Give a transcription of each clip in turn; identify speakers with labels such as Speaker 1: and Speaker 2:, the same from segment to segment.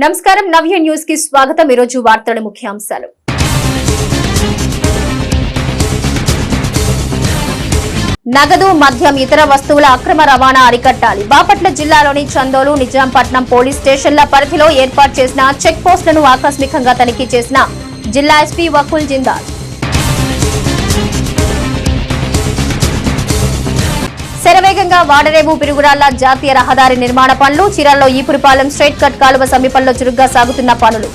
Speaker 1: నమస్కారం నవ్య న్యూస్ కి స్వాగతం। ఈ రోజు వార్తల ముఖ్యాంశాలు। నగదు మద్యం ఇతర వస్తువుల అక్రమ రవాణా అరికట్టాలి। బాపట్ల జిల్లాలోని చందోలు నిజాంపట్నం పోలీస్ స్టేషన్ల పరిధిలో ఏర్పాటు చేసిన చెక్ పోస్టులను ఆకస్మికంగా తనిఖీ చేసిన జిల్లా ఎస్పీ వకుల్ జిందాల్। శరవేగంగా వాడరేవు పిరుగురాళ్ల జాతీయ రహదారి నిర్మాణ పనులు। చీరాల్లో ఈపురపాలెం స్ట్రైట్ కట్ కాలువ సమీపంలో చురుగ్గా సాగుతున్న పనులు।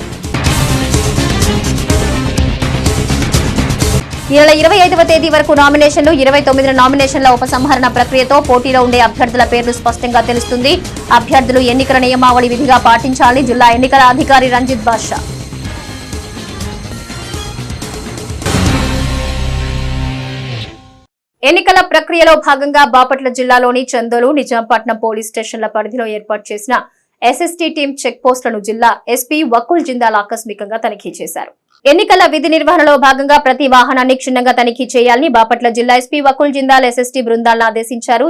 Speaker 1: ఈ నెల 25వ తేదీ వరకు నామినేషన్లు, 29న నామినేషన్ల ఉపసంహరణ ప్రక్రియతో పోటీలో ఉండే అభ్యర్థుల పేర్లు స్పష్టంగా తెలుస్తుంది। అభ్యర్థులు ఎన్నికల నియమావళి విధిగా పాటించాలని జిల్లా ఎన్నికల అధికారి రంజిత్ బాషా। ఎన్నికల ప్రక్రియలో భాగంగా బాపట్ల జిల్లాలోని చందోలు నిజాంపట్నం పోలీస్ స్టేషన్ల పరిధిలో ఏర్పాటు చేసిన ఎస్ఎస్టీ టీం చెక్ పోస్టులను జిల్లా ఎస్పీ వకుల్ జిందాల్ ఆకస్మికంగా తనిఖీ చేశారు। ఎన్నికల విధి నిర్వహణలో భాగంగా ప్రతి వాహనాన్ని క్షుణ్ణంగా తనిఖీ చేయాలని బాపట్ల జిల్లా ఎస్పీ వకుల్ జిందాల్ ఎస్ఎస్టీ బృందాలను ఆదేశించారు।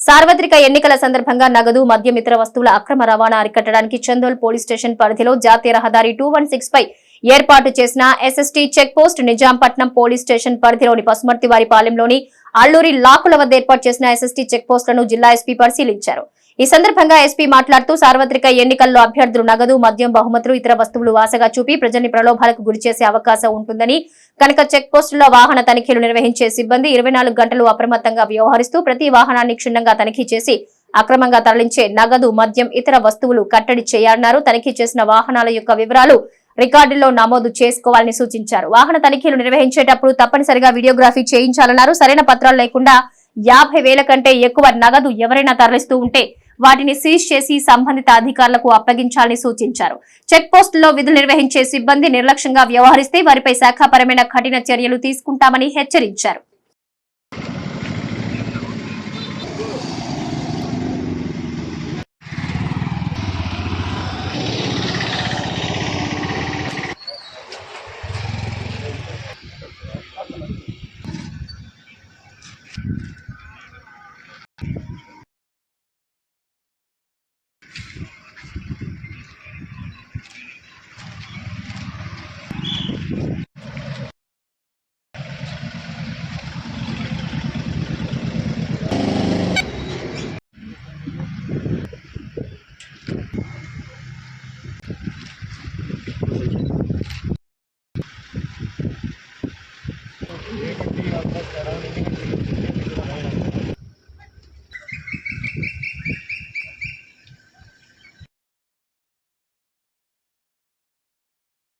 Speaker 1: సార్వత్రిక ఎన్నికల సందర్భంగా నగదు మద్యం ఇతర వస్తువుల అక్రమ రవాణా అరికట్టడానికి చందోల్ పోలీస్ స్టేషన్ పరిధిలో జాతీయ రహదారి 216 పై ఏర్పాటు చేసిన SST check post Nizampatnam police station పరిధిలోని పసుమర్తివారిపాలెంలోని అల్లూరి లాకుల వద్ద ఏర్పాటు చేసిన ఎస్ఎస్టీ చెక్ పోస్టులను జిల్లా ఎస్పీ పరిశీలించారు। ఈ సందర్భంగా ఎస్పీ మాట్లాడుతూ సార్వత్రిక ఎన్నికల్లో అభ్యర్థులు నగదు మద్యం బహుమతులు ఇతర వస్తువులు ఆశగా చూపి ప్రజల్ని ప్రలోభాలకు గురిచేసే అవకాశం ఉంటుందని కనుక చెక్ పోస్టుల్లో వాహన తనిఖీలు నిర్వహించే సిబ్బంది 24 గంటలు అప్రమత్తంగా వ్యవహరిస్తూ ప్రతి వాహనాన్ని క్షుణ్ణంగా తనిఖీ చేసి అక్రమంగా తరలించే నగదు మద్యం ఇతర వస్తువులు కట్టడి చేయాలన్నారు। తనిఖీ చేసిన వాహనాల యొక్క వివరాలు రికార్డుల్లో నమోదు చేసుకోవాలని సూచించారు। వాహన తనిఖీలు నిర్వహించేటప్పుడు తప్పనిసరిగా వీడియోగ్రఫీ చేయించాలన్నారు। సరైన పత్రాలు లేకుండా 50,000 కంటే ఎక్కువ నగదు ఎవరైనా తరలిస్తూ ఉంటే వాటిని సీజ్ చేసి సంబంధిత అధికారులకు అప్పగించాలని సూచించారు। చెక్ పోస్టుల్లో విధులు నిర్వహించే సిబ్బంది నిర్లక్ష్యంగా వ్యవహరిస్తే వారిపై శాఖాపరమైన కఠిన చర్యలు తీసుకుంటామని హెచ్చరించారు।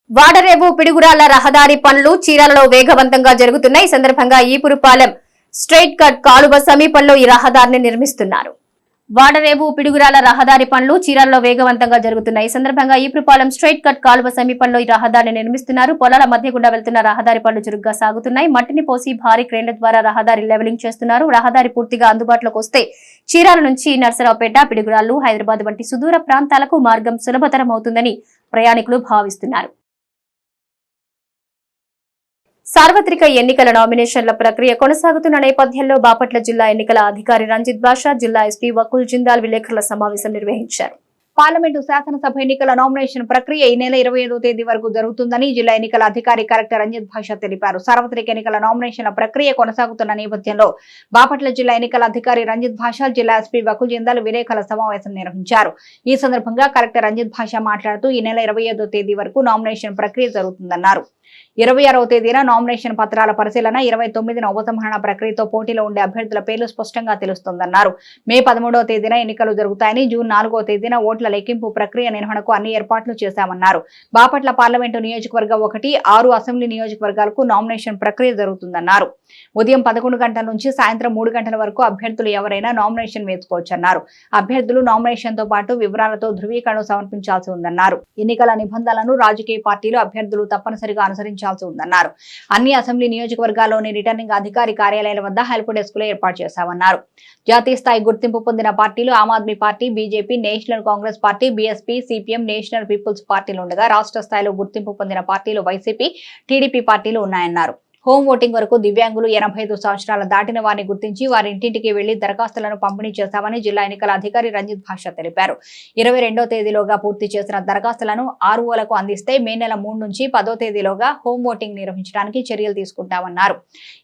Speaker 1: వాడరేవు పిడుగురాళ్ల రహదారి పనులు చీరాలలో వేగవంతంగా జరుగుతున్నాయి। ఈ సందర్భంగా ఈపురపాలెం స్ట్రైట్ కట్ కాలువ సమీపంలో ఈ రహదారిని నిర్మిస్తున్నారు। వాడరేవు పిడుగురాళ్ల రహదారి పనులు చీరాలలో వేగవంతంగా జరుగుతున్నాయి। ఈ సందర్భంగా ఈపురపాలెం స్ట్రైట్ కట్ కాలువ సమీపంలో ఈ రహదారిని నిర్మిస్తున్నారు। పొలాల మధ్య గుండా వెళ్తున్న రహదారి పనులు చురుగ్గా సాగుతున్నాయి। మట్టిని పోసి భారీ క్రేన్ల ద్వారా రహదారి లెవెలింగ్ చేస్తున్నారు। రహదారి పూర్తిగా అందుబాటులోకి వస్తే చీరాల నుంచి నర్సరావుపేట, పిడుగురాళ్లు, హైదరాబాద్ వంటి సుదూర ప్రాంతాలకు మార్గం సులభతరం అవుతుందని ప్రయాణికులు భావిస్తున్నారు। సార్వత్రిక ఎన్నికల నామినేషన్ల ప్రక్రియ కొనసాగుతున్న నేపథ్యంలో బాపట్ల జిల్లా ఎన్నికల అధికారి రంజిత్ బాషా, జిల్లా ఎస్పీ వకుల్ జిందాల్ విలేకరుల సమావేశం నిర్వహించారు।
Speaker 2: పార్లమెంటు శాసనసభ ఎన్నికల నామినేషన్ ప్రక్రియ ఈ నెల 25వ తేదీ వరకు జరుగుతుందని జిల్లా ఎన్నికల అధికారి కలెక్టర్ రంజిత్ బాషా తెలిపారు। సార్వత్రిక ఎన్నికల నామినేషన్ల ప్రక్రియ కొనసాగుతున్న నేపథ్యంలో బాపట్ల జిల్లా ఎన్నికల అధికారి రంజిత్ బాషా, జిల్లా ఎస్పీ వకుల్ జిందాల్ విలేకరుల సమావేశం నిర్వహించారు। ఈ సందర్భంగా కలెక్టర్ రంజిత్ బాషా మాట్లాడుతూ ఈ నెల 25వ తేదీ వరకు నామినేషన్ ప్రక్రియ జరుగుతుందన్నారు। 26వ తేదీన నామినేషన్ పత్రాల పరిశీలన, 29న ఉపసంహరణ ప్రక్రియతో పోటీలో ఉండే అభ్యర్థుల పేర్లు స్పష్టంగా తెలుస్తోందన్నారు। మే 13వ తేదీన ఎన్నికలు జరుగుతాయని, జూన్ 4వ తేదీన ఓట్ల లెక్కింపు ప్రక్రియ నిర్వహణకు అన్ని ఏర్పాట్లు చేశామన్నారు। బాపట్ల పార్లమెంటు నియోజకవర్గం 1, 6 అసెంబ్లీ నియోజకవర్గాలకు నామినేషన్ ప్రక్రియ జరుగుతుందన్నారు। ఉదయం 11 గంటల నుంచి సాయంత్రం 3 గంటల వరకు అభ్యర్థులు ఎవరైనా నామినేషన్ వేసుకోవచ్చన్నారు। అభ్యర్థులు నామినేషన్ తో పాటు వివరాలతో ధృవీకరణ సమర్పించాల్సి ఉందన్నారు। ఎన్నికల నిబంధనలను రాజకీయ పార్టీలు అభ్యర్థులు తప్పనిసరిగా అనుసరించాల్సి ఉందన్నారు। అన్ని అసెంబ్లీ నియోజకవర్గాల్లోని రిటర్నింగ్ అధికారి కార్యాలయాల వద్ద హెల్ప్ డెస్క్ లో ఏర్పాటు చేశామన్నారు। జాతీయ స్థాయి గుర్తింపు పొందిన పార్టీలు Aam Aadmi party, BJP, national Congress party, BSP, CPM, national people's పార్టీలు ఉండగా రాష్ట్ర స్థాయిలో గుర్తింపు పొందిన పార్టీలు వైసీపీ, టీడీపీ పార్టీలు ఉన్నాయన్నారు। హోమ్ ఓటింగ్ వరకు దివ్యాంగులు 85 సంవత్సరాల దాటిన వారిని గుర్తించి వారి ఇంటింటికి వెళ్లి దరఖాస్తులను పంపిణీ చేస్తామని జిల్లా ఎన్నికల అధికారి రంజిత్ భాషా తెలిపారు. 22వ తేదీలోగా పూర్తి చేసిన దరఖాస్తులను ఆర్ఓలకు అందిస్తే మే నెల 3 నుంచి 10వ తేదీలోగా హోమ్ ఓటింగ్ నిర్వహించడానికి చర్యలు తీసుకుంటామన్నారు.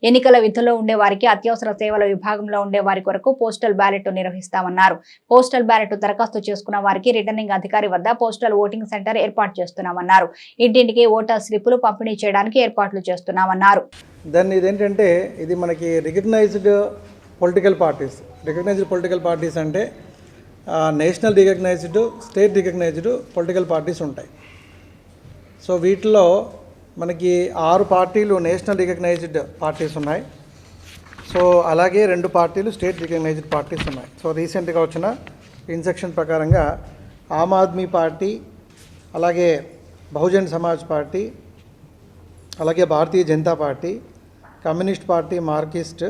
Speaker 2: ఎన్నికల విధుల్లో ఉండే వారికి అత్యవసర సేవల విభాగంలో ఉండే వారి కొరకు పోస్టల్ బ్యాలెట్ నిర్వహిస్తామన్నారు. పోస్టల్ బ్యాలెట్ దరఖాస్తు చేసుకున్న వారికి రిటర్నింగ్ అధికారి వద్ద పోస్టల్ ఓటింగ్ సెంటర్ ఏర్పాటు చేస్తున్నామన్నారు. ఇంటింటికి ఓటర్ స్లిప్పులు పంపిణీ చేయడానికి ఏర్పాట్లు చేస్తున్నామన్నారు.
Speaker 3: దాన్ని ఇదేంటంటే ఇది మనకి రికగ్నైజ్డ్ పొలిటికల్ పార్టీస్ అంటే national recognised, state recognised political parties ఉంటాయి. సో వీటిలో మనకి 6 పార్టీలు నేషనల్ రికగ్నైజ్డ్ పార్టీస్ ఉన్నాయి. సో అలాగే 2 పార్టీలు స్టేట్ రికగ్నైజ్డ్ పార్టీస్ ఉన్నాయి. సో రీసెంట్గా వచ్చిన ఇన్స్ట్రక్షన్ ప్రకారంగా ఆమ్ ఆద్మీ పార్టీ, అలాగే బహుజన్ సమాజ్ పార్టీ, అలాగే Bharatiya Janata party, communist party, Marxist,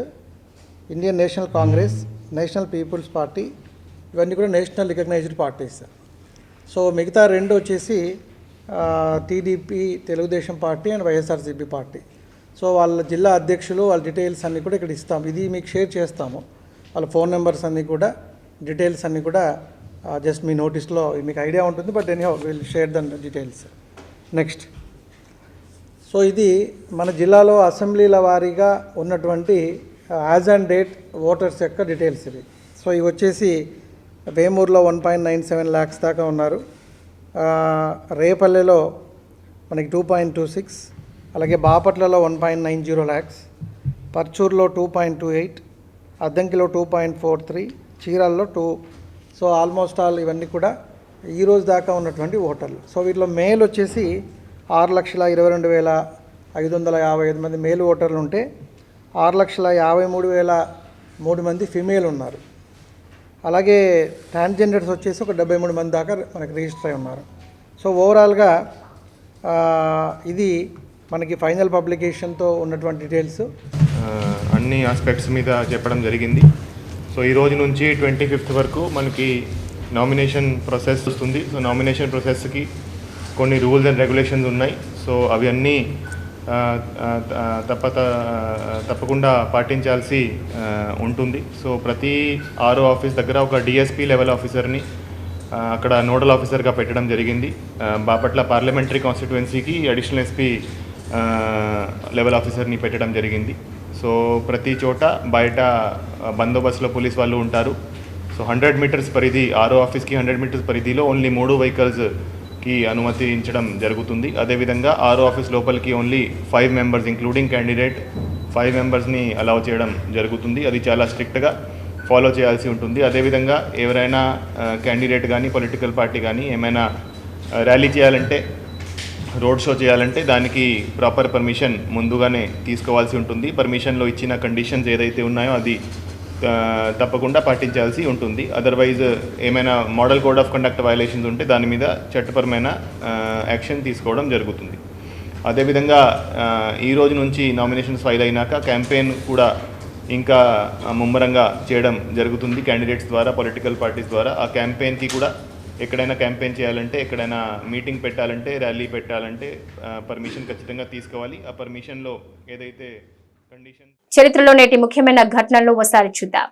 Speaker 3: Indian national Congress, national people's party, ఇవన్నీ కూడా నేషనల్ రికగ్నైజ్డ్ పార్టీస్. సో మిగతా 2 వచ్చేసి TDP, Telugu Desam party and YSRCP party. So వాళ్ళ జిల్లా అధ్యక్షులు వాళ్ళ డీటెయిల్స్ అన్నీ కూడా ఇక్కడ ఇస్తాము. ఇది మీకు షేర్ చేస్తాము. వాళ్ళ ఫోన్ నెంబర్స్ అన్నీ కూడా, డీటెయిల్స్ అన్నీ కూడా జస్ట్ మీ నోటీస్లో మీకు ఐడియా ఉంటుంది. But anyhow will share the details. Next, so ఇది మన జిల్లాలో అసెంబ్లీల వారీగా ఉన్నటువంటి యాజ్ అండ్ డేట్ ఓటర్స్ యొక్క డీటెయిల్స్ ఇవి. సో ఇవి వచ్చేసి వేమూరులో 1.97 lakhs దాకా ఉన్నారు. రేపల్లెలో మనకి 2.26, అలాగే బాపట్లలో 1.90 lakhs, పర్చూరులో 2.28, అద్దంకిలో 2.43, చీరాల్లో 2. సో ఆల్మోస్ట్ ఆల్ ఇవన్నీ కూడా ఈరోజు దాకా ఉన్నటువంటి ఓటర్లు. సో వీటిలో మేల్ వచ్చేసి 6,22,555 మంది మేలు ఓటర్లు ఉంటే 6,53,003 మంది ఫిమేల్ ఉన్నారు. అలాగే ట్రాన్స్జెండర్స్ వచ్చేసి ఒక 73 మంది దాకా మనకి రిజిస్టర్ అయి ఉన్నారు. సో ఓవరాల్గా ఇది మనకి ఫైనల్ పబ్లికేషన్తో ఉన్నటువంటి డీటెయిల్స్
Speaker 4: అన్ని ఆస్పెక్ట్స్ మీద చెప్పడం జరిగింది. సో ఈ రోజు నుంచి 25th వరకు మనకి నామినేషన్ ప్రాసెస్ వస్తుంది. సో నామినేషన్ ప్రాసెస్కి కొన్ని రూల్స్ అండ్ రెగ్యులేషన్స్ ఉన్నాయి. సో అవి అన్నీ తప్పకుండా పాటించాల్సి ఉంటుంది. సో ప్రతి ఆర్ఓ ఆఫీస్ దగ్గర ఒక డిఎస్పీ లెవెల్ ఆఫీసర్ని అక్కడ నోడల్ ఆఫీసర్గా పెట్టడం జరిగింది. బాపట్ల పార్లమెంటరీ కాన్స్టిట్యుయెన్సీకి అడిషనల్ ఎస్పీ లెవెల్ ఆఫీసర్ని పెట్టడం జరిగింది. సో ప్రతి చోట బయట బందోబస్తులో పోలీస్ వాళ్ళు ఉంటారు. సో 100 మీటర్స్ పరిధి, ఆర్ఓ ఆఫీస్కి 100 మీటర్స్ పరిధిలో ఓన్లీ 3 వెహికల్స్కి అనుమతించడం జరుగుతుంది. అదేవిధంగా ఆర్ఓ ఆఫీస్ లోపలికి ఓన్లీ 5 మెంబర్స్ ఇంక్లూడింగ్ క్యాండిడేట్ 5 మెంబర్స్ని అలౌ చేయడం జరుగుతుంది. అది చాలా స్ట్రిక్ట్గా ఫాలో చేయాల్సి ఉంటుంది. అదేవిధంగా ఎవరైనా క్యాండిడేట్ కానీ పొలిటికల్ పార్టీ కానీ ఏమైనా ర్యాలీ చేయాలంటే, రోడ్ షో చేయాలంటే దానికి ప్రాపర్ పర్మిషన్ ముందుగానే తీసుకోవాల్సి ఉంటుంది. పర్మిషన్లో ఇచ్చిన కండిషన్స్ ఏదైతే ఉన్నాయో అది తప్పకుండా పాటించాల్సి ఉంటుంది. అదర్వైజ్ ఏమైనా model code of conduct violations ఉంటే దాని మీద చట్టపరమైన యాక్షన్ తీసుకోవడం జరుగుతుంది. అదేవిధంగా ఈ రోజు నుంచి నామినేషన్స్ ఫైల్ అయినాక క్యాంపెయిన్ కూడా ఇంకా ముమ్మరంగా చేయడం జరుగుతుంది క్యాండిడేట్స్ ద్వారా, పొలిటికల్ పార్టీస్ ద్వారా. ఆ క్యాంపెయిన్కి కూడా ఎక్కడైనా క్యాంపెయిన్ చేయాలంటే, ఎక్కడైనా మీటింగ్ పెట్టాలంటే, ర్యాలీ పెట్టాలంటే పర్మిషన్ ఖచ్చితంగా తీసుకోవాలి. ఆ పర్మిషన్లో ఏదైతే కండిషన్.
Speaker 1: చరిత్రలో నేటి ముఖ్యమైన ఘటనలు ఒకసారి చూద్దాం.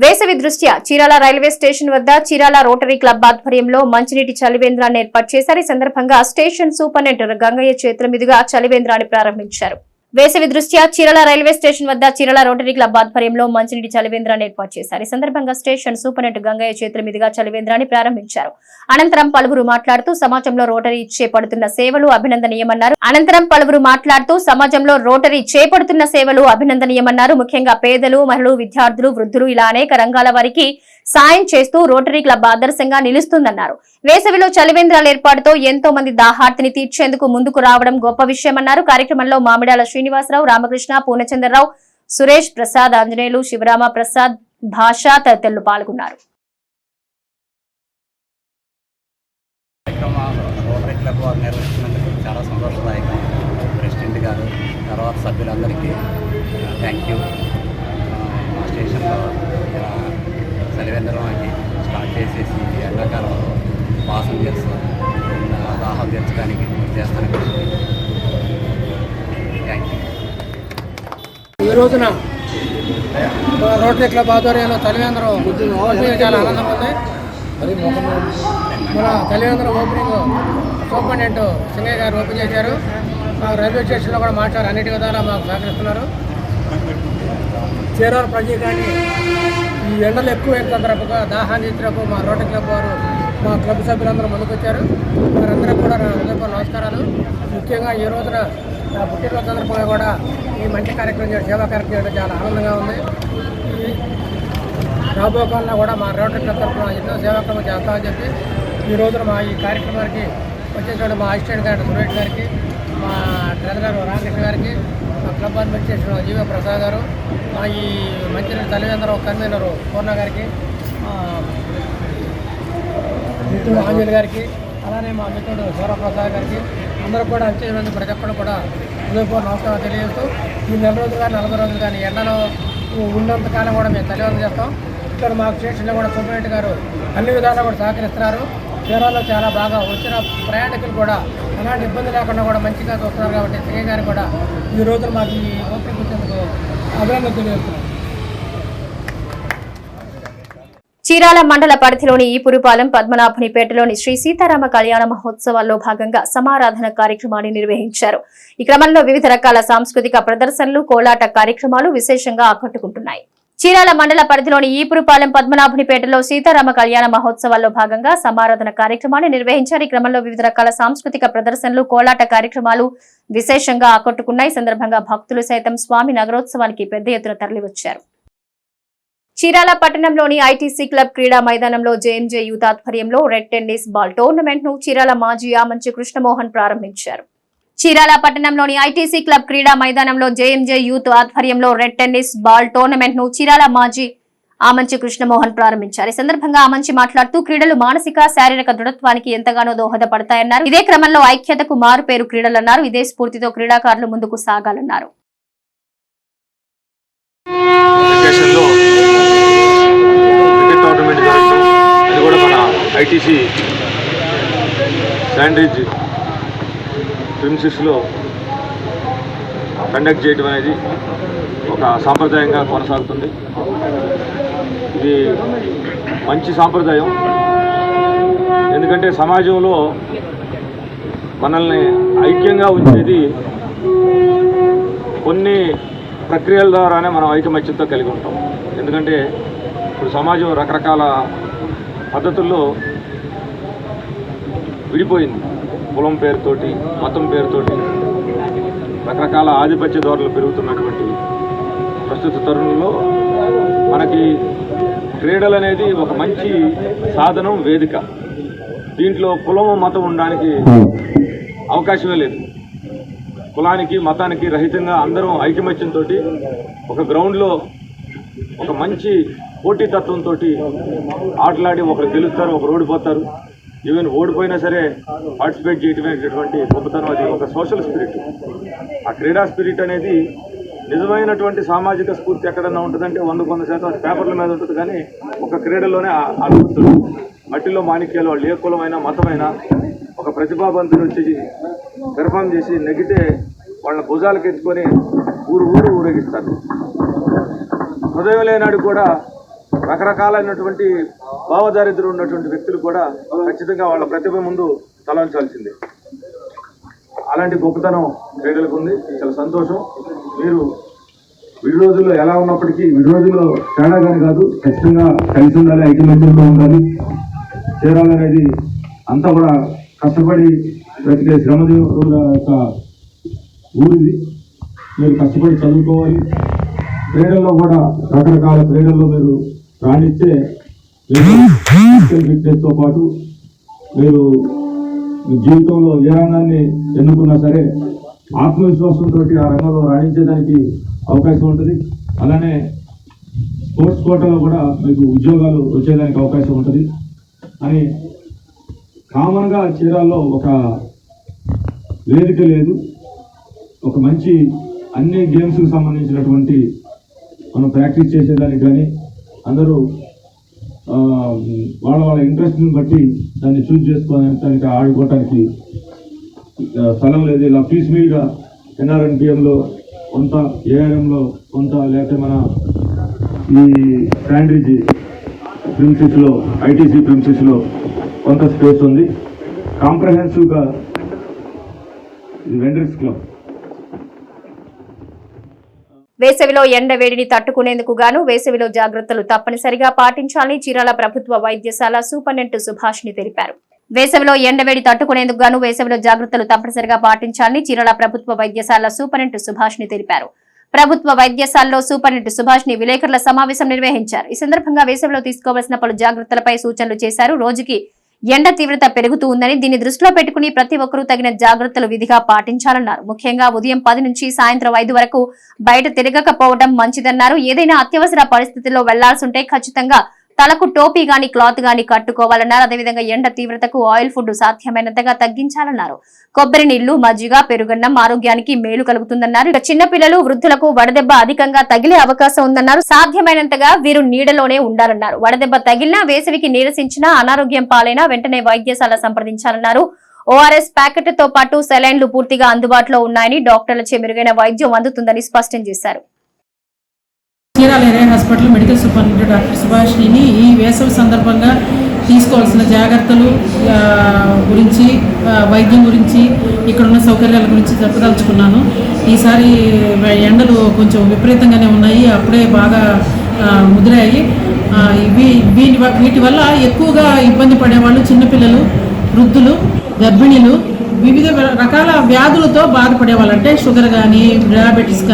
Speaker 1: వేసవి దృష్ట్యా చీరాల రైల్వే స్టేషన్ వద్ద చీరాల రోటరీ క్లబ్ ఆధ్వర్యంలో మంచినీటి చలివేంద్రాన్ని ఏర్పాటు చేశారు. ఈ సందర్భంగా స్టేషన్ సూపరింటెండెంట్ గంగయ్య చేతుల మీదుగా చలివేంద్రాన్ని ప్రారంభించారు. వేసవి దృష్ట్యా చీరాల రైల్వే స్టేషన్ వద్ద చీరాల రోటరీ క్లబ్ ఆధ్వర్యంలో మంచినీటి చలివేంద్రాన్ని ఏర్పాటు చేశారు. ఈ సందర్భంగా స్టేషన్ సూపరింటెండెంట్ గంగయ్య చేతుల మీదుగా చలివేంద్రాన్ని ప్రారంభించారు. అనంతరం పలువురు మాట్లాడుతూ సమాజంలో రోటరీ చేపడుతున్న సేవలు అభినందనీయమన్నారు. ముఖ్యంగా పేదలు, మహిళలు, విద్యార్థులు, వృద్ధులు ఇలా అనేక రంగాల వారికి సాయం చేస్తూ రోటరీ క్లబ్ ఆదర్శంగా నిలుస్తుందన్నారు. వేసవిలో చలివేంద్రాల ఏర్పాటుతో ఎంతో మంది దాహార్తిని తీర్చేందుకు ముందుకు రావడం గొప్ప విషయమన్నారు. కార్యక్రమంలో మామిడాల శ్రీనివాసరావు, రామకృష్ణ, పూర్ణచంద్రరావు, సురేష్ ప్రసాద్, ఆంజనేయులు, శివరామ ప్రసాద్, భాష తదితరులు పాల్గొన్నారు.
Speaker 5: రోటరీ క్లబ్ వారు నిర్వహిస్తున్నందుకు చాలా సంతోషదాయకం. ప్రెసిడెంట్ గారు, తర్వాత సభ్యులందరికీ థ్యాంక్ యూ. మా స్టేషన్లో చలివేంద్రం అది స్టార్ట్ చేసేసి ఎండాకాలంలో పాసెంజర్స్ దాహం తీర్చడానికి చేస్తాను. Thank you.
Speaker 6: ఈ రోజున రోటరీ క్లబ్ ఆధ్వర్యంలో చలివేంద్రం చాలా ఆనందంగా ఉంది. మన చలివేంద్రం ఓపెనింగ్ సూపరింటెండెంట్ సింగయ్య గారు ఓపెన్ చేశారు. రైల్వే స్టేషన్లో కూడా మాట్లాడారు, అన్నిటి విధాలా మాకు సహకరిస్తున్నారు. చీరాల ప్రజాగాన్ని ఈ ఎండలు ఎక్కువ సందర్భంగా దాహాన్ని తీర్చడానికి మా రోటరీ క్లబ్ వారు, మా క్లబ్ సభ్యులందరూ ముందుకొచ్చారు. వారందరికీ కూడా నా హృదయపూర్వక నమస్కారాలు. ముఖ్యంగా ఈ రోజున నా పుట్టినరోజు సందర్భంగా కూడా ఈ మంచి కార్యక్రమం చేయడం, సేవా కార్యక్రమం చేయడం చాలా ఆనందంగా ఉంది. రాబోయే కాలంలో కూడా మా రోటరీ క్లబ్ తరఫున ఎన్నో సేవాక్రమం చేస్తామని చెప్పి ఈ రోజున మా ఈ కార్యక్రమానికి వచ్చేటువంటి మా అసిస్టెంట్ గారు సురేష్ గారికి, మా ట్రెజరర్ రామకృష్ణ గారికి, మా క్లబ్ అడ్మినిస్ట్రేషన్ జీవ ప్రసాద్ గారు, మా ఈ మంచినీటి తల్లిదండ్రులు కన్వీనరు పూర్ణ గారికి, మిత్రుడు ఆంజనేయులు గారికి, అలానే మా మిత్రుడు శివప్రసాద్ గారికి, అందరూ కూడా అంచెమంది ప్రతి ఒక్కరు కూడా హృదయపూర్వక నమస్కారం తెలియజేస్తూ ఈ 4 రోజులు కానీ 40 రోజులు కానీ ఎండలో ఉన్నంతకాలం కూడా మేము తల్లిదండ్రులు చేస్తాం. ఇక్కడ మా స్టేషన్లో కూడా సూపరింటెండెంట్ గారు అన్ని విధాలా కూడా సహకరిస్తున్నారు. చీరాల్లో చాలా బాగా వచ్చిన ప్రయాణికులు కూడా ఎలాంటి ఇబ్బంది లేకుండా కూడా మంచిగా చూస్తున్నారు. కాబట్టి సింగయ్య గారు కూడా ఈ రోజున మాకు ఈ ఓపెనింగ్ వచ్చేందుకు అభినందన తెలియజేస్తున్నాం.
Speaker 1: చీరాల మండల పరిధిలోని ఈపురుపాలెం పద్మనాభునిపేటలోని శ్రీ సీతారామ కళ్యాణ మహోత్సవాల్లో భాగంగా సమారాధన కార్యక్రమాన్ని నిర్వహించారు. ఈ క్రమంలో వివిధ రకాల సాంస్కృతిక ప్రదర్శనలు, కోలాట కార్యక్రమాలు విశేషంగా ఆకట్టుకుంటున్నాయి. చీరాల మండల పరిధిలోని ఈపురుపాలెం పద్మనాభునిపేటలో సీతారామ కళ్యాణ మహోత్సవాల్లో భాగంగా సమారాధన కార్యక్రమాన్ని నిర్వహించారు. ఈ క్రమంలో వివిధ రకాల సాంస్కృతిక ప్రదర్శనలు, కోలాట కార్యక్రమాలు విశేషంగా ఆకట్టుకున్నాయి. ఈ సందర్భంగా భక్తులు సైతం స్వామి నగరోత్సవానికి పెద్ద ఎత్తున తరలివచ్చారు. చీరాల పట్టణంలోని ఐటీసీ క్లబ్ క్రీడా మైదానంలో జేఎంజే యూత్ ఆధ్వర్యంలో రెడ్ టెన్నిస్ బాల్ టోర్నమెంట్ ను చీరాల మాజీ ఆమంచి కృష్ణమోహన్ ప్రారంభించారు. చీరాల పట్టణంలోని ఐటీసీ క్లబ్ క్రీడా మైదానంలో జేఎంజే యూత్ ఆధ్వర్యంలో రెడ్ టెన్నిస్ బాల్ టోర్నమెంట్ ను చీరాల మాజీ ఆమంచి కృష్ణమోహన్ ప్రారంభించారు. ఈ సందర్భంగా ఆమంచి మాట్లాడుతూ క్రీడలు మానసిక, శారీరక దృఢత్వానికి ఎంతగానో దోహదపడతాయన్నారు. ఇదే క్రమంలో ఐక్యతకు మారుపేరు క్రీడలన్నారు. ఇదే స్ఫూర్తితో క్రీడాకారులు ముందుకు సాగాలన్నారు.
Speaker 7: ఐటీసీ శాండ్రిడ్జ్ ప్రిన్సిస్లో కండక్ట్ చేయడం అనేది ఒక సాంప్రదాయంగా కొనసాగుతుంది. ఇది మంచి సాంప్రదాయం. ఎందుకంటే సమాజంలో మనల్ని ఐక్యంగా ఉంచేది కొన్ని ప్రక్రియల ద్వారానే మనం ఐకమత్యంతో కలిగి ఉంటాం. ఎందుకంటే ఇప్పుడు సమాజం రకరకాల పద్ధతుల్లో విడిపోయింది. కులం పేరుతోటి, మతం పేరుతోటి రకరకాల ఆధిపత్య ధోరణులు పెరుగుతున్నటువంటి ప్రస్తుత తరుణంలో మనకి క్రీడలు అనేది ఒక మంచి సాధనం, వేదిక. దీంట్లో కులం, మతం ఉండడానికి అవకాశమే లేదు. కులానికి, మతానికి రహితంగా అందరం ఐకమత్యంతో ఒక గ్రౌండ్లో ఒక మంచి పోటీతత్వంతో ఆటలాడి ఒకరు గెలుస్తారు, ఒకరు ఓడిపోతారు. ఈవెన్ ఓడిపోయినా సరే పార్టిసిపేట్ చేయటమైనటువంటి గొప్పతనం. అది ఒక సోషల్ స్పిరిట్. ఆ క్రీడా స్పిరిట్ అనేది నిజమైనటువంటి సామాజిక స్ఫూర్తి ఎక్కడన్నా ఉంటుందంటే 100% అది పేపర్ల మీద ఉంటుంది. కానీ ఒక క్రీడలోనే అద్భుతుడు. మట్టిలో మాణిక్యాలు వాళ్ళు ఏ కులమైనా, మతమైనా ఒక ప్రతిభావంతుడు వచ్చి పెర్ఫామ్ చేసి నెగితే వాళ్ళ భుజాలకు ఎత్తుకొని ఊరేగిస్తారు. హృదయం లేనాడు కూడా రకరకాలైనటువంటి భావదారిద్ర్యం ఉన్నటువంటి వ్యక్తులు కూడా ఖచ్చితంగా వాళ్ళ ప్రతిభ ముందు తలంచాల్సిందే. అలాంటి గొప్పతనం క్రీడలకు ఉంది. చాలా సంతోషం. మీరు విడి రోజుల్లో ఎలా ఉన్నప్పటికీ విడి రోజుల్లో తేడా కానీ కాదు, ఖచ్చితంగా కలిసి ఉండాలి, ఐకమత్యంతో ఉండాలి. చేరాలనేది అంతా కూడా కష్టపడి బ్రతికే శ్రమదేవుల యొక్క ఊరిది. మీరు కష్టపడి చదువుకోవాలి. క్రీడల్లో కూడా రకరకాల క్రీడల్లో మీరు రాణిస్తే ఫిజికల్ ఫిట్నెస్తో పాటు మీరు జీవితంలో ఏ రంగాన్ని ఎన్నుకున్నా సరే ఆత్మవిశ్వాసంతో ఆ రంగంలో రాణించేదానికి అవకాశం ఉంటుంది. అలానే స్పోర్ట్స్ కోటాలో కూడా మీకు ఉద్యోగాలు వచ్చేదానికి అవకాశం ఉంటుంది అని కామన్గా చీరాల్లో ఒక వేదిక లేదు. ఒక మంచి అన్ని గేమ్స్కి సంబంధించినటువంటి మనం ప్రాక్టీస్ చేసేదానికి కానీ అందరూ వాళ్ళ ఇంట్రెస్ట్ని బట్టి దాన్ని చూజ్ చేసుకోవడానికి ఆడుకోవటానికి స్థలం లేదు. ఇలా పీస్మీల్గా ఎన్ఆర్ఎన్పిఎంలో కొంత, ఏఆర్ఎంలో కొంత, లేకపోతే మన ఈ శాండ్రిడ్జ్ ప్రిన్సిస్లో, ఐటీసీ ప్రిన్సిస్లో కొంత స్పేస్ ఉంది. కాంప్రహెన్సివ్గా ఇది వెండర్స్ క్లబ్.
Speaker 1: వేసవిలో ఎండ వేడిని తట్టుకునేందుకు గాను వేసవిలో జాగ్రత్తలు తప్పనిసరిగా పాటించాలని చీరాల ప్రభుత్వ వైద్యశాల సూపరింటెండెంట్ సుభాష్ని తెలిపారు. వేసవిలో ఎండవేడి తట్టుకునేందుకు గాను వేసవిలో జాగ్రత్తలు తప్పనిసరిగా పాటించాలని చీరాల ప్రభుత్వ వైద్యశాల సూపరింటెండెంట్ సుభాష్ని తెలిపారు. ప్రభుత్వ వైద్యశాలలో సూపరింటెండెంట్ సుభాష్ని విలేకరుల సమావేశం నిర్వహించారు. ఈ సందర్భంగా వేసవిలో తీసుకోవాల్సిన పలు జాగ్రత్తలపై సూచనలు చేశారు. రోజుకి ఎండ తీవ్రత పెరుగుతూ ఉందని దీన్ని దృష్టిలో పెట్టుకుని ప్రతి ఒక్కరూ తగిన జాగ్రత్తలు విధిగా పాటించాలన్నారు. ముఖ్యంగా ఉదయం 10 నుంచి సాయంత్రం 5 వరకు బయట తిరగకపోవడం మంచిదన్నారు. ఏదైనా అత్యవసర పరిస్థితుల్లో వెళ్లాల్సింటే ఖచ్చితంగా తలకు టోపీ గాని క్లాత్ గాని కట్టుకోవాలన్నారు. అదేవిధంగా ఎండ తీవ్రతకు ఆయిల్ ఫుడ్ సాధ్యమైనంతగా తగ్గించాలన్నారు. కొబ్బరి నీళ్లు, మజ్జిగ, పెరుగన్నం ఆరోగ్యానికి మేలు కలుగుతుందన్నారు. ఇక చిన్నపిల్లలు, వృద్ధులకు వడదెబ్బ అధికంగా తగిలే అవకాశం ఉందన్నారు. సాధ్యమైనంతగా వీరు నీడలోనే ఉండాలన్నారు. వడదెబ్బ తగిలినా, వేసవికి నీరసించినా, అనారోగ్యం పాలైనా వెంటనే వైద్యశాల సంప్రదించాలన్నారు. ఓఆర్ఎస్ ప్యాకెట్ తో పాటు సెలైన్లు పూర్తిగా అందుబాటులో ఉన్నాయని, డాక్టర్లచే మెరుగైన వైద్యం అందుతుందని స్పష్టం చేశారు.
Speaker 8: Chirala area hospital medical superintendent doctor Subhashini ఈ వేసవి సందర్భంగా తీసుకోవాల్సిన జాగ్రత్తలు గురించి, వైద్యం గురించి, ఇక్కడ ఉన్న సౌకర్యాల గురించి చెప్పదలుచుకున్నాను. ఈసారి ఎండలు కొంచెం విపరీతంగానే ఉన్నాయి, అప్పుడే బాగా ముదిరాయి. వీటి వల్ల ఎక్కువగా ఇబ్బంది పడేవాళ్ళు చిన్నపిల్లలు, వృద్ధులు, గర్భిణీలు, వివిధ రకాల వ్యాధులతో బాధపడేవాళ్ళు. అంటే షుగర్ కానీ, డయాబెటీస్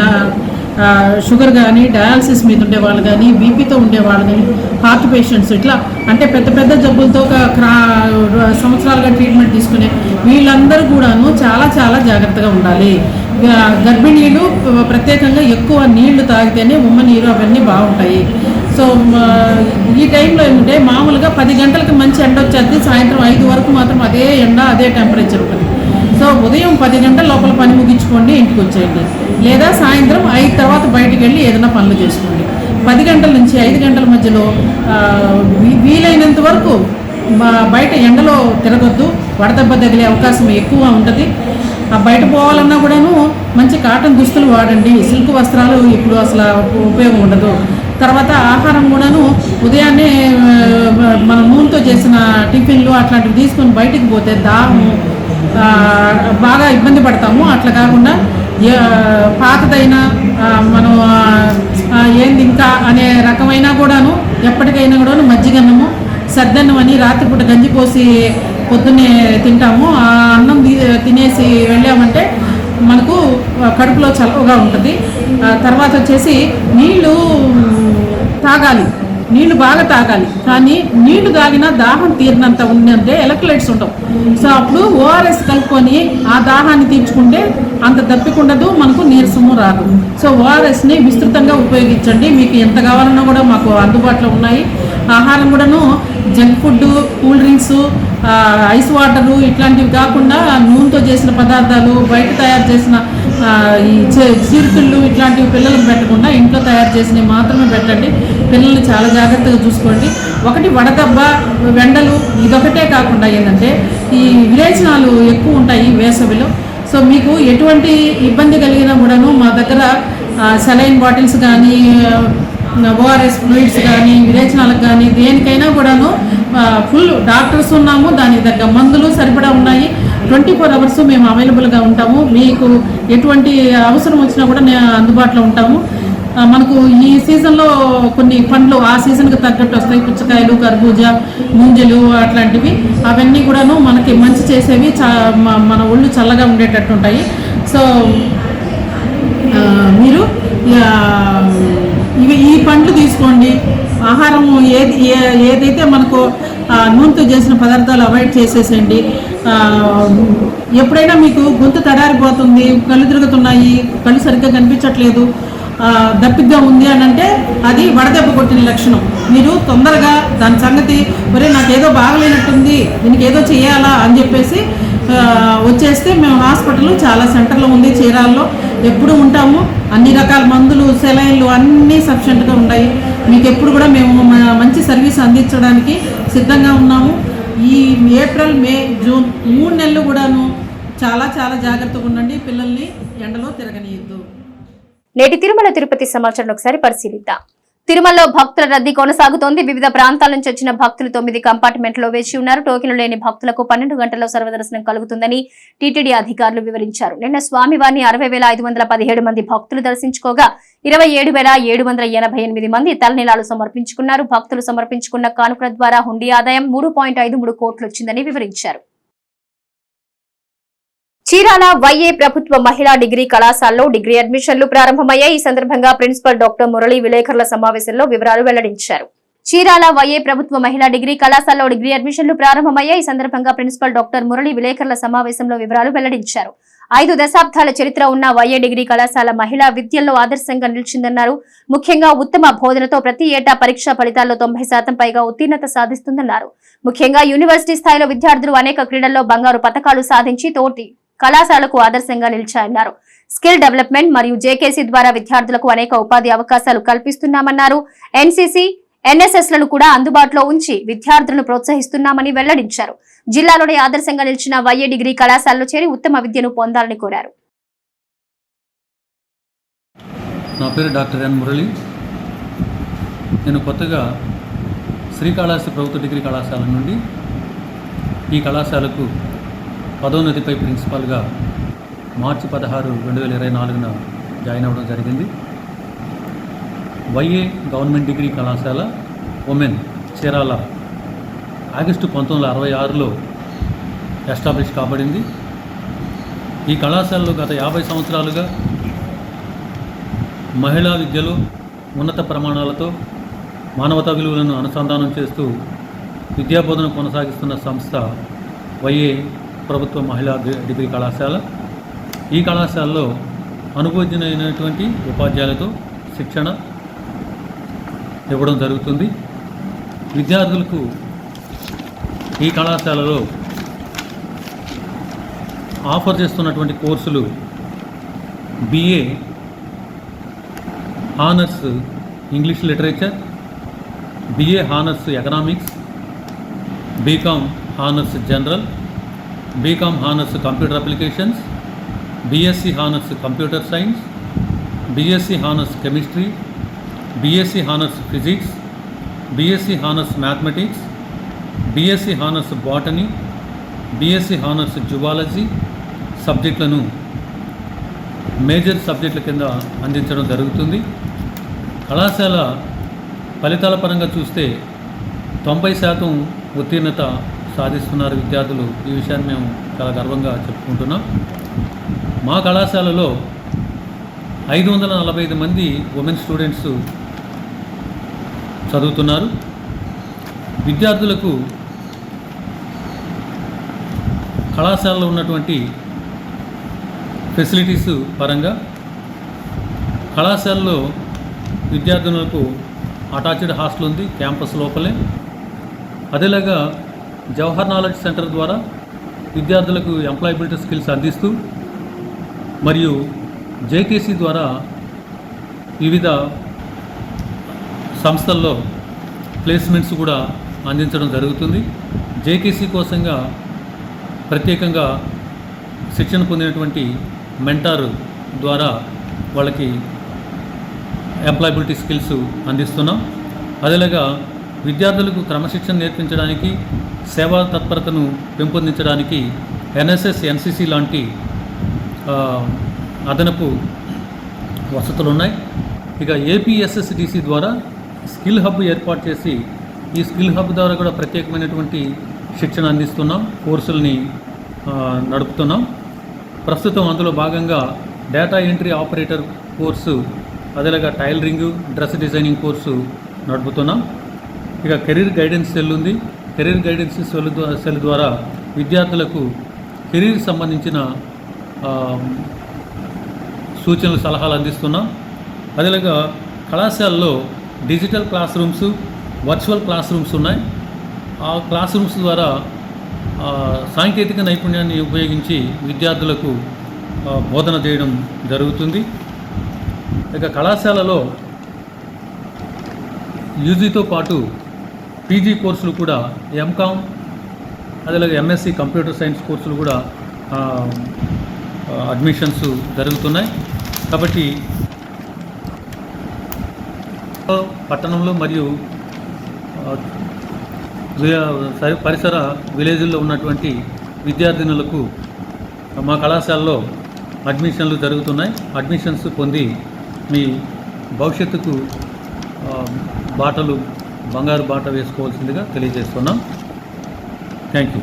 Speaker 8: షుగర్ కానీ, డయాలసిస్ మీద ఉండేవాళ్ళు కానీ, బీపీతో ఉండేవాళ్ళు కానీ, హార్ట్ పేషెంట్స్, ఇట్లా అంటే పెద్ద పెద్ద జబ్బులతో సంవత్సరాలుగా ట్రీట్మెంట్ తీసుకునే వీళ్ళందరూ కూడాను చాలా చాలా జాగ్రత్తగా ఉండాలి. గర్భిణీలు ప్రత్యేకంగా ఎక్కువ నీళ్లు తాగితేనే ఉమ్మ నీరు అవన్నీ బాగుంటాయి. సో ఈ టైంలో ఏంటంటే మామూలుగా 10 గంటలకి మంచి ఎండ వచ్చేది, సాయంత్రం 5 వరకు మాత్రం అదే ఎండ, అదే టెంపరేచర్ ఉంటుంది. సో ఉదయం 10 గంటల లోపల పని ముగించుకోండి, ఇంటికి వచ్చేయండి. లేదా సాయంత్రం 5 తర్వాత బయటికి వెళ్ళి ఏదైనా పనులు చేసుకోండి. 10 గంటల నుంచి 5 గంటల మధ్యలో వీలైనంత వరకు బయట ఎండలో తిరగొద్దు. వడదెబ్బ తగిలే అవకాశం ఎక్కువ ఉంటుంది. బయట పోవాలన్నా కూడాను మంచి కాటన్ దుస్తులు వాడండి. సిల్క్ వస్త్రాలు ఇప్పుడు అసలు ఉపయోగం ఉండదు. తర్వాత ఆహారం కూడాను ఉదయాన్నే మన నూనెతో చేసిన టిఫిన్లు అట్లాంటివి తీసుకొని బయటికి పోతే దాహము బాగా ఇబ్బంది పడతాము. అట్లా కాకుండా పాతదైనా మనం ఏంది ఇంకా అనే రకమైన కూడాను ఎప్పటికైనా కూడాను మజ్జిగన్నము, సద్దన్నం అని రాత్రిపూట గంజి పోసి పొద్దున్నే తింటాము. ఆ అన్నం తినేసి వెళ్ళామంటే మనకు కడుపులో చల్లగా ఉంటుంది. తర్వాత వచ్చేసి నీళ్లు తాగాలి, నీళ్లు బాగా తాగాలి. కానీ నీళ్లు తాగినా దాహం తీరినంత ఉందంటే ఎలక్ట్రోలైట్స్ ఉండవు. సో అప్పుడు ఓఆర్ఎస్ కలుపుకొని ఆ దాహాన్ని తీర్చుకుంటే అంత దప్పికుండదు, మనకు నీరసము రాదు. సో ఓఆర్ఎస్ని విస్తృతంగా ఉపయోగించండి. మీకు ఎంత కావాలన్నా కూడా మాకు అందుబాటులో ఉన్నాయి. ఆహారం కూడాను junk food, cool drinks, ice water ఇట్లాంటివి కాకుండా నూనెతో చేసిన పదార్థాలు, బయట తయారు చేసిన ఈ చిరుతిళ్ళు ఇట్లాంటివి పిల్లలకు పెట్టకుండా ఇంట్లో తయారు చేసినవి మాత్రమే పెట్టండి. పిల్లల్ని చాలా జాగ్రత్తగా చూసుకోండి. ఒకటి వడదెబ్బ, వెండలు ఇదొకటే కాకుండా ఏంటంటే ఈ విరేచనాలు ఎక్కువ ఉంటాయి వేసవిలో. సో మీకు ఎటువంటి ఇబ్బంది కలిగినా కూడాను మా దగ్గర సెలైన్ బాటిల్స్ కానీ, ఓఆర్ఎస్ ఫ్లూయిడ్స్ కానీ, విరేచనాలకు కానీ దేనికైనా కూడాను ఫుల్ డాక్టర్స్ ఉన్నాము. దానికి తగ్గ మందులు సరిపడా ఉన్నాయి. 24 అవర్స్ మేము అవైలబుల్గా ఉంటాము. మీకు ఎటువంటి అవసరం వచ్చినా కూడా అందుబాటులో ఉంటాము. మనకు ఈ సీజన్లో కొన్ని పండ్లు ఆ సీజన్కి తగ్గట్టు వస్తాయి. పుచ్చకాయలు, కర్బూజా, ముంజలు అట్లాంటివి. అవన్నీ కూడాను మనకి మంచి చేసేవి, మన ఒళ్ళు చల్లగా ఉండేటట్టు ఉంటాయి. సో మీరు ఈ పండ్లు తీసుకోండి. ఆహారం ఏదైతే మనకు నూనెతో చేసిన పదార్థాలు అవాయిడ్ చేసేసేయండి. ఎప్పుడైనా మీకు గొంతు తడారిపోతుంది, కళ్ళు తిరుగుతున్నాయి, కళ్ళు సరిగ్గా కనిపించట్లేదు, దప్పిగ్గా ఉంది అని అంటే అది వడదెబ్బ కొట్టిన లక్షణం. మీరు తొందరగా దాని సంగతి మరి నాకేదో బాగలేనట్టుంది, దీనికి ఏదో చేయాలా అని చెప్పేసి వచ్చేస్తే మేము హాస్పిటల్ చాలా సెంటర్లో ఉంది, చీరాల్లో ఎప్పుడు ఉంటాము. అన్ని రకాల మందులు, సెలైన్లు అన్నీ సఫిషియెంట్గా ఉన్నాయి. మీకు ఎప్పుడు కూడా మేము మంచి సర్వీస్ అందించడానికి సిద్ధంగా ఉన్నాము. ఈ ఏప్రిల్, మే, జూన్ 3 నెలలు కూడాను చాలా చాలా జాగ్రత్తగా ఉండండి. పిల్లల్ని ఎండలో తిరగనీయద్దు.
Speaker 1: నేటి తిరుమల తిరుపతి సమాచారం ఒకసారి పరిశీలిద్దాం. తిరుమలలో భక్తుల రద్దీ కొనసాగుతోంది. వివిధ ప్రాంతాల నుంచి వచ్చిన భక్తులు 9 కంపార్ట్మెంట్లో వేచి ఉన్నారు. టోకెన్లు లేని భక్తులకు 12 గంటల్లో సర్వదర్శనం కలుగుతుందని టీటీడీ అధికారులు వివరించారు. నిన్న స్వామివారిని 60,517 మంది భక్తులు దర్శించుకోగా 27,788 మంది తలనీలాలు సమర్పించుకున్నారు. భక్తులు సమర్పించుకున్న కానుకల ద్వారా హుండీ ఆదాయం 3.53 కోట్లు వచ్చిందని వివరించారు. చీరాల వైఏ ప్రభుత్వ మహిళా డిగ్రీ కళాశాలలో డిగ్రీ అడ్మిషన్లు ప్రారంభమయ్యాయి. ఈ సందర్భంగా ప్రిన్సిపల్ డాక్టర్ మురళి విలేకరుల సమావేశంలో వివరాలు వెల్లడించారు. చీరాల వైఏ ప్రభుత్వ మహిళా డిగ్రీ కళాశాలలో డిగ్రీ అడ్మిషన్లు ప్రారంభమయ్యాయి. ఈ సందర్భంగా ప్రిన్సిపల్ డాక్టర్ మురళి విలేకరుల సమావేశంలో వివరాలు వెల్లడించారు. 5 దశాబ్దాల చరిత్ర ఉన్న వైఏ డిగ్రీ కళాశాల మహిళా విద్యల్లో ఆదర్శంగా నిలిచిందన్నారు. ముఖ్యంగా ఉత్తమ బోధనతో ప్రతి ఏటా పరీక్షా ఫలితాల్లో 90% పైగా ఉత్తీర్ణత సాధిస్తుందన్నారు. ముఖ్యంగా యూనివర్సిటీ స్థాయిలో విద్యార్థులు అనేక క్రీడల్లో బంగారు పతకాలు సాధించి తోటి కళాశాలకు ఆదర్శంగా నిలిచాయన్నారు. స్కిల్ డెవలప్మెంట్ మరియు జేకేసీ ద్వారా విద్యార్థులకు అనేక ఉపాధి అవకాశాలు కల్పిస్తున్నామన్నారు. ఎన్సీసీ, ఎన్ఎస్ఎస్ లను కూడా అందుబాటులో ఉంచి విద్యార్థులను ప్రోత్సహిస్తున్నామని వెల్లడించారు. జిల్లాలోనే ఆదర్శంగా నిలిచిన వైఏ డిగ్రీ కళాశాలలో చేరి ఉత్తమ విద్యను పొందాలని కోరారు.
Speaker 9: నా పేరు డాక్టర్ ఎన్ మురళి. నేను కొత్తగా శ్రీకాళహస్తి ప్రభుత్వ డిగ్రీ కళాశాల నుండి ఈ కళాశాలకు పదోన్నతిపై ప్రిన్సిపాల్గా మార్చి 16, 2024 జాయిన్ అవ్వడం జరిగింది. వైఏ గవర్నమెంట్ డిగ్రీ కళాశాల ఉమెన్ చీరాల ఆగస్టు 1966లో ఎస్టాబ్లిష్ కాబడింది. ఈ కళాశాలలో గత 50 సంవత్సరాలుగా మహిళా విద్యలో ఉన్నత ప్రమాణాలతో మానవతా విలువలను అనుసంధానం చేస్తూ విద్యాబోధన కొనసాగిస్తున్న సంస్థ వైఏ ప్రభుత్వ మహిళా డిగ్రీ కళాశాల. ఈ కళాశాలలో అనుభవజ్ఞులైనటువంటి ఉపాధ్యాయులతో శిక్షణ ఇవ్వడం జరుగుతుంది. విద్యార్థులకు ఈ కళాశాలలో ఆఫర్ చేస్తున్నటువంటి కోర్సులు BA honours English literature, BA honours economics, BCom honours general, BCom honours computer applications, BSc honours computer science, BSc honours chemistry, BSc honours physics, BSc honours mathematics, BSc honours botany, BSc honours zoology సబ్జెక్టులను major సబ్జెక్టుల కింద అందించడం జరుగుతుంది. కళాశాల ఫలితాల పరంగా చూస్తే 90% ఉత్తీర్ణత సాధిస్తున్నారు విద్యార్థులు. ఈ విషయాన్ని మేము చాలా గర్వంగా చెప్పుకుంటున్నాం. మా కళాశాలలో 545 మంది ఉమెన్ స్టూడెంట్స్ చదువుతున్నారు. విద్యార్థులకు కళాశాలలో ఉన్నటువంటి ఫెసిలిటీస్ పరంగా కళాశాలలో విద్యార్థులకు అటాచ్డ్ హాస్టల్ ఉంది క్యాంపస్ లోపలే. అదేలాగా జవహర్ నాలెడ్జ్ సెంటర్ ద్వారా విద్యార్థులకు ఎంప్లాయబిలిటీ స్కిల్స్ అందిస్తూ మరియు జేకేసీ ద్వారా వివిధ సంస్థల్లో ప్లేస్మెంట్స్ కూడా అందించడం జరుగుతుంది. జేకేసీ కోసంగా ప్రత్యేకంగా శిక్షణ పొందినటువంటి మెంటార్ ద్వారా వాళ్ళకి ఎంప్లాయబిలిటీ స్కిల్స్ అందిస్తున్నాం. అదేలాగా విద్యార్థులకు క్రమశిక్షణ నేర్పించడానికి, సేవా తత్పరతను పెంపొందించడానికి ఎన్ఎస్ఎస్, ఎన్సిసి లాంటి అదనపు వసతులు ఉన్నాయి. ఇక ఏపీఎస్ఎస్డిసి ద్వారా స్కిల్ హబ్ ఏర్పాటు చేసి ఈ స్కిల్ హబ్ ద్వారా కూడా ప్రత్యేకమైనటువంటి శిక్షణ అందిస్తున్నాం, కోర్సుల్ని నడుపుతున్నాం. ప్రస్తుతం అందులో భాగంగా డేటా ఎంట్రీ ఆపరేటర్ కోర్సు, అదేలాగా టైలరింగ్, డ్రెస్ డిజైనింగ్ కోర్సు నడుపుతున్నాం. ఇక కెరీర్ గైడెన్స్ సెల్ ఉంది. కెరీర్ గైడెన్స్ సెల్ ద్వారా విద్యార్థులకు కెరీర్ సంబంధించిన సూచనలు, సలహాలు అందిస్తున్నాం. అదేలాగా కళాశాలలో digital classrooms, virtual classrooms ఉన్నాయి. ఆ క్లాస్ రూమ్స్ ద్వారా సాంకేతిక నైపుణ్యాన్ని ఉపయోగించి విద్యార్థులకు బోధన చేయడం జరుగుతుంది. ఇక కళాశాలలో యూజీతో పాటు పీజీ కోర్సులు కూడా, ఎంకామ్, అదేలాగా ఎంఎస్సి కంప్యూటర్ సైన్స్ కోర్సులు కూడా అడ్మిషన్స్ జరుగుతున్నాయి. కాబట్టి పట్టణంలో మరియు పరిసర విలేజ్ల్లో ఉన్నటువంటి విద్యార్థినులకు మా కళాశాలలో అడ్మిషన్లు జరుగుతున్నాయి. అడ్మిషన్స్ పొంది మీ భవిష్యత్తుకు బంగారు బాట వేసుకోవాల్సిందిగా తెలియజేస్తున్నాం. Thank you.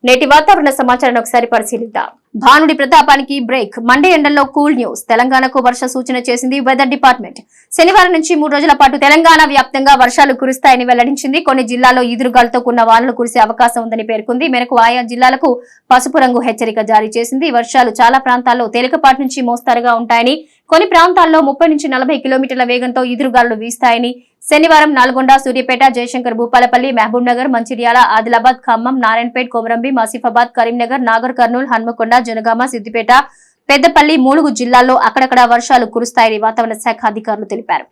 Speaker 1: నేటి వాతావరణ సమాచారాన్ని ఒకసారి పరిశీలిద్దాం. భానుడి ప్రతాపానికి బ్రేక్. మండే ఎండల్లో కూల్ న్యూస్. తెలంగాణకు వర్ష సూచన చేసింది వెదర్ డిపార్ట్మెంట్. శనివారం నుంచి 3 రోజుల పాటు తెలంగాణ వ్యాప్తంగా వర్షాలు కురుస్తాయని వెల్లడించింది. కొన్ని జిల్లాల్లో ఈదురుగాలులతో కూడిన వానలు కురిసే అవకాశం ఉందని పేర్కొంది. మేరకు ఆయా జిల్లాలకు పసుపు రంగు హెచ్చరిక జారీ చేసింది. వర్షాలు చాలా ప్రాంతాల్లో తేలికపాటి నుంచి మోస్తరుగా ఉంటాయని, కొన్ని ప్రాంతాల్లో 30 నుంచి 40 కిలోమీటర్ల వేగంతో ఈదురుగాలులు వీస్తాయని శనివారం నల్గొండ, సూర్యాపేట, జయశంకర్ భూపాలపల్లి, మహబూబ్ నగర్, మంచిర్యాల, ఆదిలాబాద్, ఖమ్మం, నారాయణపేట్, కొమరంభీం, ఆసిఫాబాద్, కరీంనగర్, నాగర్ కర్నూల్, హన్మకొండ, జనగామ, సిద్దిపేట, పెద్దపల్లి, ములుగు జిల్లాల్లో అక్కడక్కడ వర్షాలు కురుస్తాయని వాతావరణ శాఖ అధికారులు తెలిపారు.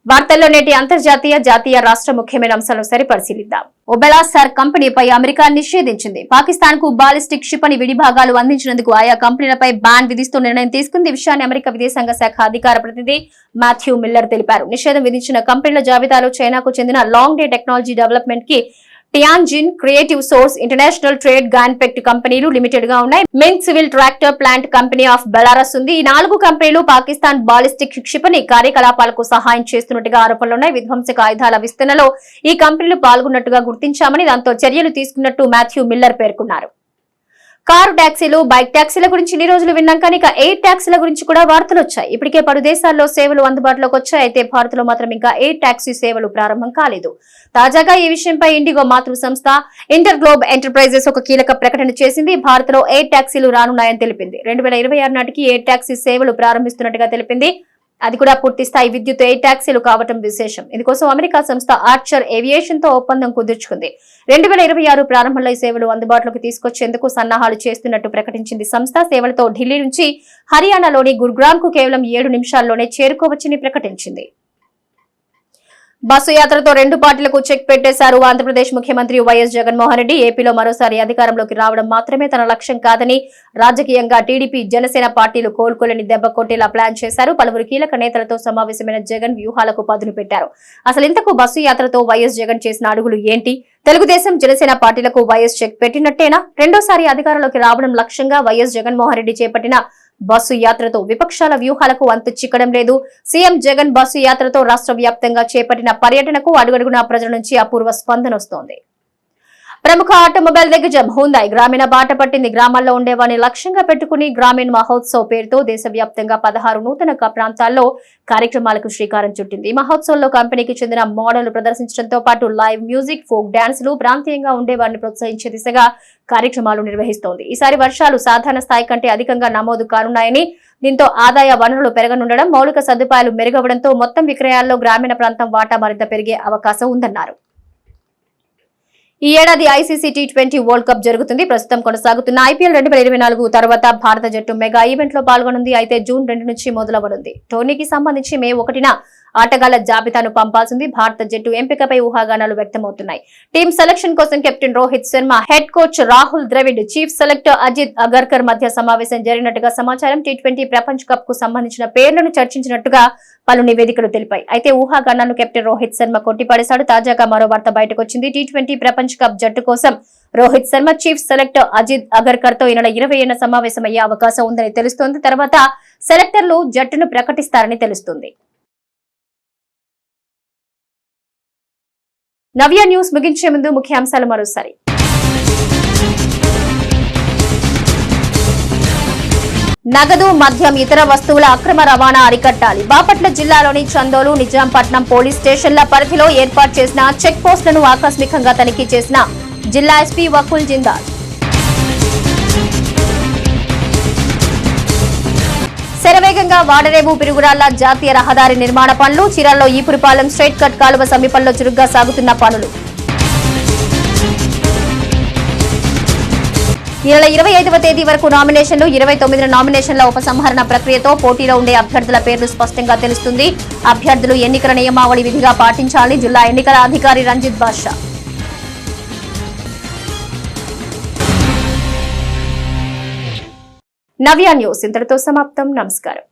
Speaker 1: వార్తల్లో నేటి అంతర్జాతీయ, జాతీయ, రాష్ట్ర ముఖ్యమైన అంశాలను సరి పరిశీలిద్దాం. ఒబెలాసర్ కంపెనీపై అమెరికా నిషేధించింది. పాకిస్తాన్ కు బాలిస్టిక్ క్షిపణి విడిభాగాలు అందించినందుకు ఆయా కంపెనీలపై బ్యాన్ విధిస్తూ నిర్ణయం తీసుకుంది. ఈ విషయాన్ని అమెరికా విదేశాంగ శాఖ అధికార ప్రతినిధి మాథ్యూ మిల్లర్ తెలిపారు. నిషేధం విధించిన కంపెనీల జాబితాలో చైనాకు చెందిన లాంగ్ డే టెక్నాలజీ డెవలప్మెంట్ కి Tianjin, creative source, international trade గాన్పెక్ట్ కంపెనీలు లిమిటెడ్ గా ఉన్నాయి. Ming civil tractor plant company of Belarus ఉంది. ఈ 4 కంపెనీలు పాకిస్తాన్ బాలిస్టిక్ క్షిపణి కార్యకలాపాలకు సహాయం చేస్తున్నట్టుగా ఆరోపణలున్నాయి. విధ్వంసక ఆయుధాల విస్తరణలో ఈ కంపెనీలు పాల్గొన్నట్టుగా గుర్తించామని, దాంతో చర్యలు తీసుకున్నట్టు మాథ్యూ మిల్లర్ పేర్కొన్నారు. కారు ట్యాక్సీలు, బైక్ ట్యాక్సీల గురించి ఇన్ని రోజులు విన్నాం, కానీ ఇక ఎయిర్ ట్యాక్సీల గురించి కూడా వార్తలు వచ్చాయి. ఇప్పటికే పలు దేశాల్లో సేవలు అందుబాటులోకి వచ్చాయి. అయితే భారత్ లో మాత్రం ఇంకా ఎయిర్ ట్యాక్సీ సేవలు ప్రారంభం కాలేదు. తాజాగా ఈ విషయంపై ఇండిగో మాతృ సంస్థ ఇంటర్ గ్లోబ్ ఎంటర్ప్రైజెస్ ఒక కీలక ప్రకటన చేసింది. భారత్ లో ఎయిర్ ట్యాక్సీలు రానున్నాయని తెలిపింది. 2026 నాటికి ఎయిర్ ట్యాక్సీ సేవలు ప్రారంభిస్తున్నట్టుగా తెలిపింది. అది కూడా పూర్తి స్థాయి విద్యుత్ ఎయిర్ ట్యాక్సీలు కావటం విశేషం. ఇందుకోసం అమెరికా సంస్థ ఆర్చర్ ఏవియేషన్ తో ఒప్పందం కుదుర్చుకుంది. 2026 ప్రారంభంలో ఈ సేవలు అందుబాటులోకి తీసుకొచ్చేందుకు సన్నాహాలు చేస్తున్నట్టు ప్రకటించింది. సంస్థ సేవలతో ఢిల్లీ నుంచి హర్యానాలోని గురుగ్రామ్ కు కేవలం 7 నిమిషాల్లోనే చేరుకోవచ్చని ప్రకటించింది. బస్సు యాత్రతో 2 పార్టీలకు చెక్ పెట్టేశారు ఆంధ్రప్రదేశ్ ముఖ్యమంత్రి వైఎస్ జగన్మోహన్ రెడ్డి. ఏపీలో మరోసారి అధికారంలోకి రావడం మాత్రమే తన లక్ష్యం కాదని, రాజకీయంగా టీడీపీ, జనసేన పార్టీలు కోలుకోలేని దెబ్బ కొట్టేలా ప్లాన్ చేశారు. పలువురు కీలక నేతలతో సమావేశమైన జగన్ వ్యూహాలకు పదును పెట్టారు. అసలు ఇంతకు బస్సు యాత్రతో వైఎస్ జగన్ చేసిన అడుగులు ఏంటి? తెలుగుదేశం, జనసేన పార్టీలకు వైఎస్ చెక్ పెట్టినట్టేనా? రెండోసారి అధికారంలోకి రావడం లక్ష్యంగా వైఎస్ జగన్మోహన్ రెడ్డి చేపట్టిన బస్సు యాత్రతో విపక్షాల వ్యూహాలకు అంతు చిక్కడం లేదు. సీఎం జగన్ బస్సు యాత్రతో రాష్ట్ర వ్యాప్తంగా చేపట్టిన పర్యటనకు అడుగడుగునా ప్రజల నుంచి అపూర్వ స్పందన వస్తోంది. ప్రముఖ ఆటోమొబైల్ దిగ్గజం హ్యుందాయ్ గ్రామీణ బాట పట్టింది. గ్రామాల్లో ఉండేవారిని లక్ష్యంగా పెట్టుకుని గ్రామీణ మహోత్సవ్ పేరుతో దేశవ్యాప్తంగా 16 నూతన ప్రాంతాల్లో కార్యక్రమాలకు శ్రీకారం చుట్టింది. ఈ మహోత్సవంలో కంపెనీకి చెందిన మోడళ్లు ప్రదర్శించడంతో పాటు లైవ్ మ్యూజిక్, ఫోక్ డాన్సులు, ప్రాంతీయంగా ఉండేవారిని ప్రోత్సహించే దిశగా కార్యక్రమాలు నిర్వహిస్తోంది. ఈసారి వర్షాలు సాధారణ స్థాయి కంటే అధికంగా నమోదు కానున్నాయని, దీంతో ఆదాయ వనరులు పెరగనుండడం, మౌలిక సదుపాయాలు మెరుగవడంతో మొత్తం విక్రయాల్లో గ్రామీణ ప్రాంతం వాటా మరింత పెరిగే అవకాశం ఉందన్నారు. ఈ ఏడాది ఐసీసీ టీ20 వరల్డ్ కప్ జరుగుతుంది. ప్రస్తుతం కొనసాగుతున్న ఐపీఎల్ 2024 తర్వాత భారత జట్టు మెగా ఈవెంట్ లో పాల్గొనుంది. అయితే జూన్ 2 నుంచి మొదలవనుంది. టోర్నీకి సంబంధించి మే 1న ఆటగాళ్ల జాబితాను పంపాల్సింది. భారత జట్టు ఎంపికపై ఊహాగానాలు వ్యక్తమవుతున్నాయి. టీం సెలక్షన్ కోసం captain Rohit Sharma, head coach Rahul Dravid, chief selector Ajit Agarkar మధ్య సమావేశం జరిగినట్టుగా సమాచారం. టీ20 ప్రపంచ కప్ కు సంబంధించిన పేర్లను చర్చించినట్టుగా పలు నివేదికలు తెలిపాయి. అయితే ఊహాగానాలను కెప్టెన్ రోహిత్ శర్మ కొట్టిపడేశాడు. తాజాగా మరో వార్త బయటకు వచ్చింది. టీ20 ప్రపంచ కప్ జట్టు కోసం రోహిత్ శర్మ చీఫ్ సెలెక్టర్ అజిత్ అగర్కర్ తో ఈ నెల 20న సమావేశమయ్యే అవకాశం ఉందని తెలుస్తోంది. తర్వాత సెలెక్టర్లు జట్టును ప్రకటిస్తారని తెలుస్తుంది. నవ్య న్యూస్ ముగించే ముందు ముఖ్యాంశాలు మరోసారి. నగదు, మద్యం, ఇతర వస్తువుల అక్రమ రవాణా అరికట్టాలి. బాపట్ల జిల్లాలోని చందోలు, నిజాంపట్నం పోలీస్ స్టేషన్ల పరిధిలో ఏర్పాటు చేసిన చెక్ పోస్టులను ఆకస్మికంగా తనిఖీ చేసిన జిల్లా ఎస్పీ వకుల్ జిందాల్. శరవేగంగా వాడరేవు పిరుగురాళ్ల జాతీయ రహదారి నిర్మాణ పనులు. చీరాల్లో ఈపురిపాలెం స్ట్రైట్ కట్ కాలువ సమీపంలో చురుగ్గా సాగుతున్న పనులు. ఈ నెల 25వ తేదీ వరకు నామినేషన్లు. 29న నామినేషన్ల ఉపసంహరణ ప్రక్రియతో పోటీలో ఉండే అభ్యర్థుల పేర్లు స్పష్టంగా తెలుస్తుంది. అభ్యర్థులు ఎన్నికల నియమావళి విధిగా పాటించాలని జిల్లా ఎన్నికల అధికారి రంజిత్ బాషా. నవ్య న్యూస్ ఇంతటితో సమాప్తం. నమస్కారం.